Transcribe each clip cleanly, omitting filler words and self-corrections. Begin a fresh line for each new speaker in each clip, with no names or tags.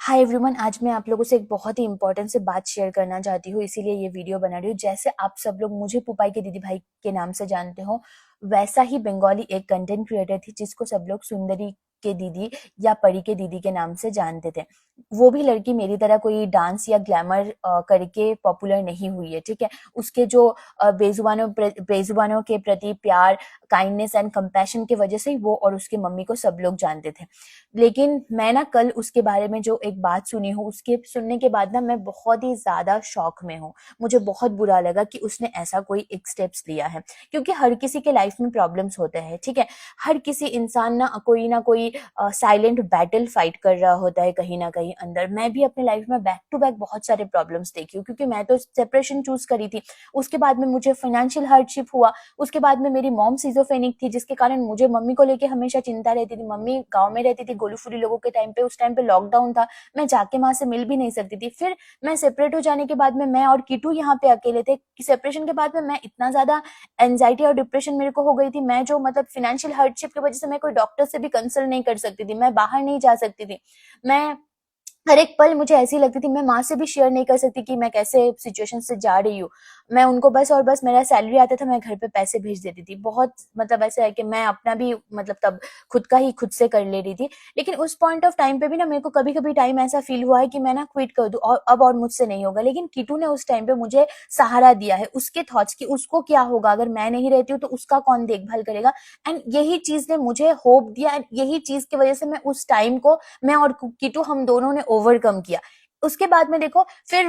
Hi everyone, आज मैं आप लोगों से एक बहुत ही इंपॉर्टेंट से बात शेयर करना चाहती हूँ, इसीलिए ये वीडियो बना रही हूँ। जैसे आप सब लोग मुझे पुपाई के दीदी भाई के नाम से जानते हो, वैसा ही बंगाली एक कंटेंट क्रिएटर थी जिसको सब लोग सुंदरी के दीदी या परी के दीदी के नाम से जानते थे। वो भी लड़की मेरी तरह कोई डांस या ग्लैमर करके पॉपुलर नहीं हुई है, ठीक है। उसके जो बेजुबानों के प्रति प्यार, काइंडनेस एंड कंपैशन की वजह से ही वो और उसकी मम्मी को सब लोग जानते थे। लेकिन मैं ना कल उसके बारे में जो एक बात सुनी हूँ, उसके सुनने के बाद ना मैं बहुत ही ज्यादा शॉक में हूँ। मुझे बहुत बुरा लगा कि उसने ऐसा कोई एक स्टेप्स लिया है, क्योंकि हर किसी के लाइफ में प्रॉब्लम्स होते हैं, ठीक है। हर किसी इंसान ना कोई साइलेंट बैटल फाइट कर रहा होता है कहीं ना कहीं अंदर। मैं भी अपने लाइफ में बैक टू बैक बहुत सारे प्रॉब्लम्स देखी हूँ, क्योंकि मैं तो सेपरेशन चूज करी थी। उसके बाद में मुझे फाइनेंशियल हार्डशिप हुआ। उसके बाद में मेरी मॉम सिजोफ्रेनिक थी, जिसके कारण मुझे मम्मी को लेके हमेशा चिंता रहती थी। मम्मी गांव में रहती थी गोलूफुरी लोगों के टाइम पे, उस टाइम पे लॉकडाउन था, मैं जाके माँ से मिल भी नहीं सकती थी। फिर मैं सेपरेट हो जाने के बाद में मैं और कीटू यहाँ पे अकेले थे। सेपरेशन के बाद में मैं इतना ज्यादा एंजाइटी और डिप्रेशन मेरे को हो गई थी, मैं जो मतलब फाइनेंशियल हार्डशिप की वजह से मैं कोई डॉक्टर से भी कंसल्ट नहीं कर सकती थी, मैं बाहर नहीं जा सकती थी। मैं हर एक पल मुझे ऐसी लगती थी, मैं माँ से भी शेयर नहीं कर सकती कि मैं कैसे सिचुएशन से जा रही हूँ। मैं उनको बस और बस मेरा सैलरी आता था, मैं घर पे पैसे भेज देती थी। बहुत मतलब ऐसा है कि मैं अपना भी मतलब तब खुद का ही खुद से कर ले रही थी। लेकिन उस पॉइंट ऑफ टाइम पे भी ना मेरे को कभी कभी टाइम ऐसा फील हुआ है कि मैं ना क्विट कर दूं और अब और मुझसे नहीं होगा। लेकिन कीटू ने उस टाइम पे मुझे सहारा दिया है, उसके थॉट्स की उसको क्या होगा अगर मैं नहीं रहती हूँ तो उसका कौन देखभाल करेगा। एंड यही चीज ने मुझे होप दिया, एंड यही चीज की वजह से मैं उस टाइम को, मैं और कीटू हम दोनों ने ओवरकम किया। उसके बाद में देखो फिर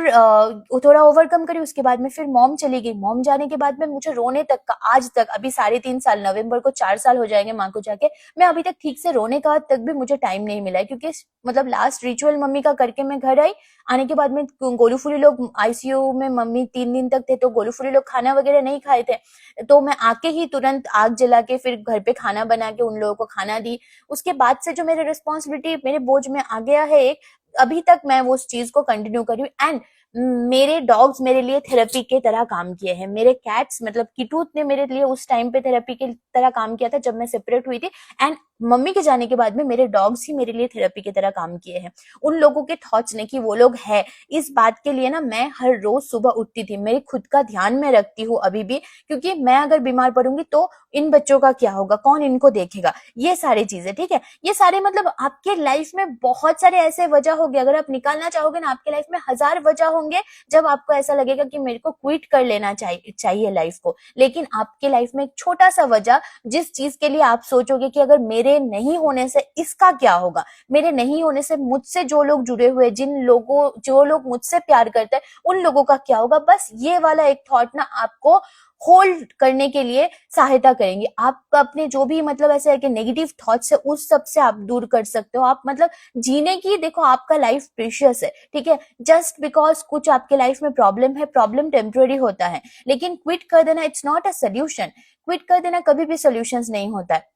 थोड़ा ओवरकम करी, उसके बाद में फिर मॉम चली गई। मॉम जाने के बाद में मुझे रोने तक का, आज तक अभी 3.5 साल, नवंबर को 4 साल हो जाएंगे माँ को जाके, मैं अभी तक ठीक से रोने का तक भी मुझे टाइम नहीं मिला है। क्योंकि मतलब लास्ट रिचुअल मम्मी का करके मैं घर आई। आने के बाद में गोलूफुली लोग आईसीयू में, मम्मी 3 दिन तक थे, तो गोलूफुली लोग खाना वगैरह नहीं खाए थे, तो मैं आके ही तुरंत आग जला के फिर घर पे खाना बना के उन लोगों को खाना दी। उसके बाद से जो मेरे रिस्पॉन्सिबिलिटी मेरे बोझ में आ गया है एक, अभी तक मैं वो उस चीज को कंटिन्यू कर रही हूँ। एंड मेरे डॉग्स मेरे लिए थेरेपी के तरह काम किए हैं। मेरे कैट्स मतलब किटूत ने मेरे लिए उस टाइम पे थेरेपी के तरह काम किया था जब मैं सेपरेट हुई थी। एंड मम्मी के जाने के बाद में मेरे डॉग्स ही मेरे लिए थेरेपी की तरह काम किए हैं। उन लोगों के थॉट्स ने कि वो लोग है, इस बात के लिए ना मैं हर रोज सुबह उठती थी। मेरी खुद का ध्यान में रखती हूँ अभी भी, क्योंकि मैं अगर बीमार पड़ूंगी तो इन बच्चों का क्या होगा, कौन इनको देखेगा, ये सारी चीजें, ठीक है। ये सारे मतलब आपके लाइफ में बहुत सारे ऐसे वजह होंगे, अगर आप निकालना चाहोगे ना आपके लाइफ में 1000 वजह होंगे जब आपको ऐसा लगेगा कि मेरे को क्विट कर लेना चाहिए लाइफ को। लेकिन आपके लाइफ में एक छोटा सा वजह, जिस चीज के लिए आप सोचोगे कि अगर मेरे नहीं होने से इसका क्या होगा, मेरे नहीं होने से मुझसे जो लोग जुड़े हुए, जो लोग मुझसे प्यार करते हैं उन लोगों का क्या होगा, बस ये वाला एक थॉट ना आपको होल्ड करने के लिए सहायता करेंगे। आप अपने जो भी मतलब ऐसे है कि नेगेटिव थॉट्स है उस सब से आप दूर कर सकते हो। आप मतलब जीने की, देखो आपका लाइफ प्रीशियस है, ठीक है। जस्ट बिकॉज कुछ आपके लाइफ में प्रॉब्लम है, प्रॉब्लम टेम्पररी होता है, लेकिन क्विट कर देना it's not a solution. Quit कर देना कभी भी सोल्यूशन नहीं होता है।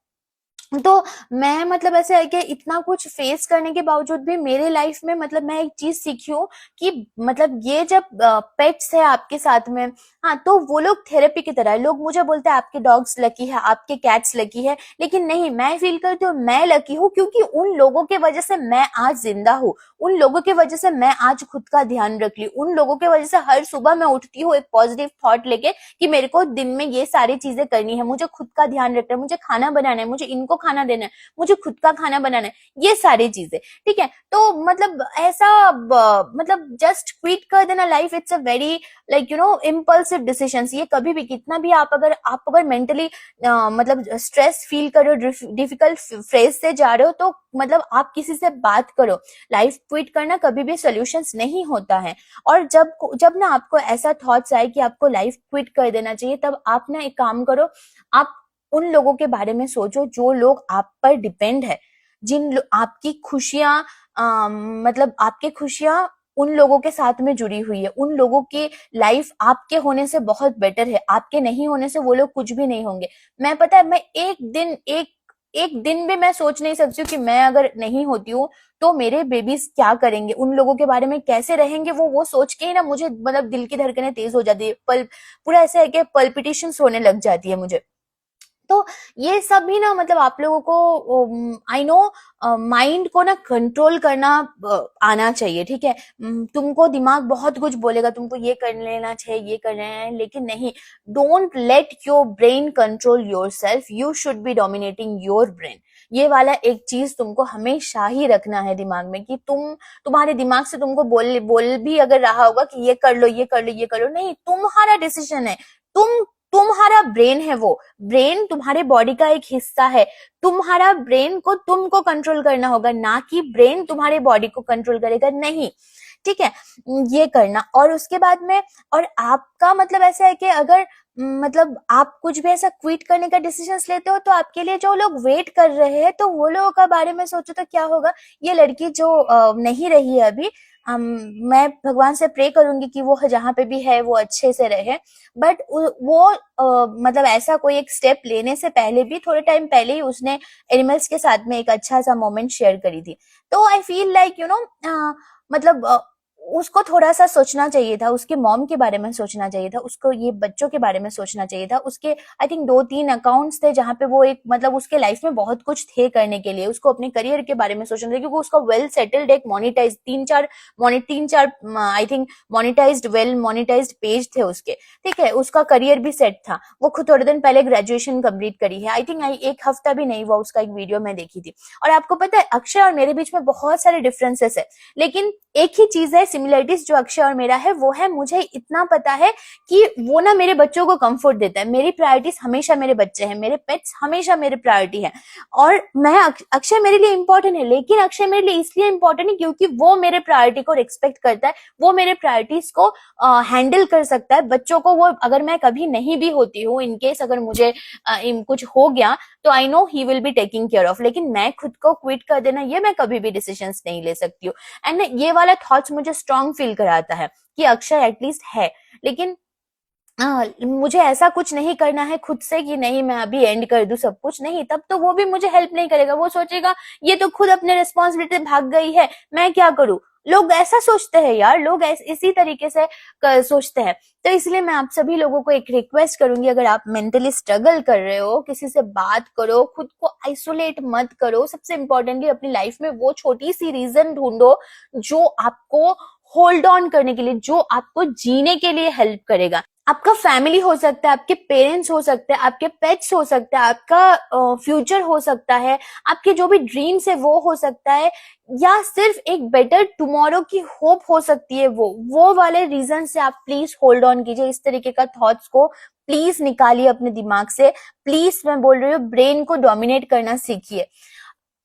तो मैं मतलब ऐसे है कि इतना कुछ फेस करने के बावजूद भी मेरे लाइफ में मतलब मैं एक चीज सीखी हूँ कि मतलब ये जब पेट्स है आपके साथ में, हाँ, तो वो लोग थेरेपी की तरह है। लोग मुझे बोलते हैं आपके डॉग्स लकी है, आपके कैट्स लकी है, लेकिन नहीं, मैं फील करती हूँ मैं लकी हूँ, क्योंकि उन लोगों के वजह से मैं आज जिंदा हूँ। उन लोगों की वजह से मैं आज खुद का ध्यान रख ली। उन लोगों की वजह से हर सुबह मैं उठती हूँ एक पॉजिटिव थॉट लेके कि मेरे को दिन में ये सारी चीजें करनी है, मुझे खुद का ध्यान रखना है, मुझे खाना बनाना है, मुझे इनको खाना देना है, मुझे खुद का खाना बनाना है, ये सारी चीजें, ठीक है। तो मतलब ऐसा मतलब जस्ट क्विट कर देना life, it's a very like impulsive decision. ये कभी भी कितना भी आप अगर मेंटली मतलब स्ट्रेस फील कर रहे हो, डिफिकल्ट फेज से जा रहे हो, तो मतलब आप किसी से बात करो। लाइफ क्विट करना कभी भी सोल्यूशंस नहीं होता है। और जब जब ना आपको ऐसा थॉट्स आए कि आपको लाइफ क्विट कर देना चाहिए, तब आप ना एक काम करो, आप उन लोगों के बारे में सोचो जो लोग आप पर डिपेंड है, आपकी खुशियां मतलब आपकी खुशियां उन लोगों के साथ में जुड़ी हुई है। उन लोगों की लाइफ आपके होने से बहुत बेटर है, आपके नहीं होने से वो लोग कुछ भी नहीं होंगे। मैं पता है, मैं एक दिन भी मैं सोच नहीं सकती हूँ कि मैं अगर नहीं होती हूँ तो मेरे बेबीज क्या करेंगे, उन लोगों के बारे में कैसे रहेंगे। वो सोच के ही ना मुझे मतलब दिल की धड़कनें तेज हो जाती है, पल पूरा ऐसा है कि पल्पिटेशंस होने लग जाती है मुझे। तो ये सब भी ना मतलब आप लोगों को आई नो माइंड को ना कंट्रोल करना आना चाहिए, ठीक है। तुमको दिमाग बहुत कुछ बोलेगा, तुमको ये कर लेना चाहिए, ये कर लेना है, लेकिन नहीं, don't let your brain control your self, you should be dominating your brain. ये वाला एक चीज तुमको हमेशा ही रखना है दिमाग में कि तुम्हारे दिमाग से तुमको बोल भी अगर रहा होगा कि ये कर लो, ये कर लो, ये कर लो, नहीं, तुम्हारा डिसीजन है। तुम्हारा ब्रेन है, वो ब्रेन तुम्हारे बॉडी का एक हिस्सा है। तुम्हारा ब्रेन को तुमको कंट्रोल करना होगा, ना कि ब्रेन तुम्हारे बॉडी को कंट्रोल करेगा, नहीं, ठीक है। ये करना, और उसके बाद में, और आपका मतलब ऐसा है कि अगर मतलब आप कुछ भी ऐसा क्विट करने का डिसीजन लेते हो तो आपके लिए जो लोग वेट कर रहे हैं तो वो लोगों का बारे में सोचो तो क्या होगा। ये लड़की जो नहीं रही है अभी, मैं भगवान से प्रे करूंगी कि वो जहाँ पे भी है वो अच्छे से रहे, बट वो मतलब ऐसा कोई एक स्टेप लेने से पहले भी थोड़े टाइम पहले ही उसने एनिमल्स के साथ में एक अच्छा सा मोमेंट शेयर करी थी। तो I feel like you know मतलब उसको थोड़ा सा सोचना चाहिए था, उसके मॉम के बारे में सोचना चाहिए था, उसको ये बच्चों के बारे में सोचना चाहिए था। उसके आई थिंक 2-3 अकाउंट्स थे जहां पे वो एक मतलब उसके लाइफ में बहुत कुछ थे करने के लिए, उसको अपने करियर के बारे में सोचना था, क्योंकि उसका वेल सेटल्ड एक monetize 3-4 I think monetized well monetized page थे उसके, ठीक है। उसका करियर भी सेट था, वो खुद थोड़े दिन पहले ग्रेजुएशन कंप्लीट करी है, आई थिंक एक हफ्ता भी नहीं हुआ, उसका एक वीडियो मैं देखी थी। और आपको पता है अक्षय और मेरे बीच में बहुत सारे डिफरेंसेस है, लेकिन एक ही चीज है सिमिलरिटीज जो अक्षय और मेरा है, वो है मुझे इतना पता है कि वो ना मेरे बच्चों को कंफर्ट देता है। मेरी प्रायोरिटीज हमेशा मेरे बच्चे हैं, मेरे पेट्स हमेशा मेरे प्रायोरिटी है। और मैं अक्षय मेरे लिए इंपॉर्टेंट है, लेकिन अक्षय मेरे लिए इसलिए इंपॉर्टेंट है क्योंकि वो मेरे प्रायोरिटी को रिस्पेक्ट करता है, वो मेरे प्रायोरिटीज को हैंडल कर सकता है। बच्चों को वो अगर मैं कभी नहीं भी होती हूँ, इनकेस अगर मुझे कुछ हो गया तो I know he will be taking care of, लेकिन मैं खुद को क्विट कर देना ये मैं कभी भी डिसीजन नहीं ले सकती हूँ। एंड ये वाला थॉट्स मुझे स्ट्रांग फील कराता है कि अक्षय एटलीस्ट है, लेकिन मुझे ऐसा कुछ नहीं करना है खुद से कि नहीं मैं अभी एंड कर दूं सब कुछ, नहीं, तब तो वो भी मुझे हेल्प नहीं करेगा। वो सोचेगा ये तो खुद अपने रिस्पॉन्सिबिलिटी भाग गई है, मैं क्या करूं। लोग ऐसा सोचते हैं यार, लोग इसी तरीके से सोचते हैं। तो इसलिए मैं आप सभी लोगों को एक रिक्वेस्ट करूंगी, अगर आप मेंटली स्ट्रगल कर रहे हो, किसी से बात करो, खुद को आइसोलेट मत करो। सबसे इंपॉर्टेंटली अपनी लाइफ में वो छोटी सी रीजन ढूंढो जो आपको होल्ड ऑन करने के लिए, जो आपको जीने के लिए हेल्प करेगा। आपका फैमिली हो सकता है, आपके पेरेंट्स हो सकते हैं, आपके पेट्स हो सकता है, आपका फ्यूचर हो सकता है, आपके जो भी ड्रीम्स है वो हो सकता है, या सिर्फ एक बेटर टुमारो की होप हो सकती है। वो वाले रीजन से आप प्लीज होल्ड ऑन कीजिए। इस तरीके का थॉट्स को प्लीज निकालिए अपने दिमाग से। प्लीज मैं बोल रही हूँ, ब्रेन को डोमिनेट करना सीखिए।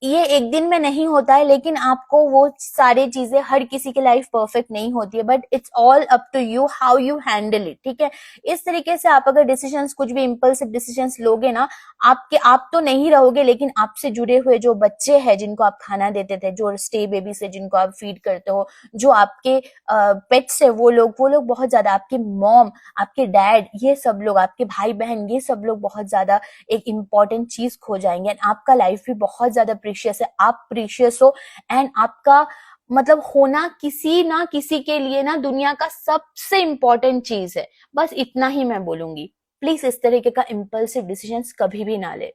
ये एक दिन में नहीं होता है, लेकिन आपको वो सारी चीजें, हर किसी की लाइफ परफेक्ट नहीं होती है, but it's all up to you how you handle it, ठीक है। इस तरीके से आप अगर डिसीजंस, कुछ भी इंपल्सिव डिसीजंस लोगे ना, आप तो नहीं रहोगे, लेकिन आपसे जुड़े हुए जो बच्चे हैं जिनको आप खाना देते थे, जो स्टे बेबी से जिनको आप फीड करते हो, जो आपके पेट्स है, वो लोग बहुत ज्यादा, आपके मॉम, आपके डैड, ये सब लोग, आपके भाई बहन, ये सब लोग बहुत ज्यादा एक इम्पॉर्टेंट चीज खो जाएंगे। एंड आपका लाइफ भी बहुत ज्यादा प्रीशियस है, आप प्रीशियस हो। एंड आपका मतलब होना किसी ना किसी के लिए ना दुनिया का सबसे इम्पोर्टेंट चीज है। बस इतना ही मैं बोलूंगी। प्लीज इस तरीके का इम्पल्सिव डिसीजंस कभी भी ना ले।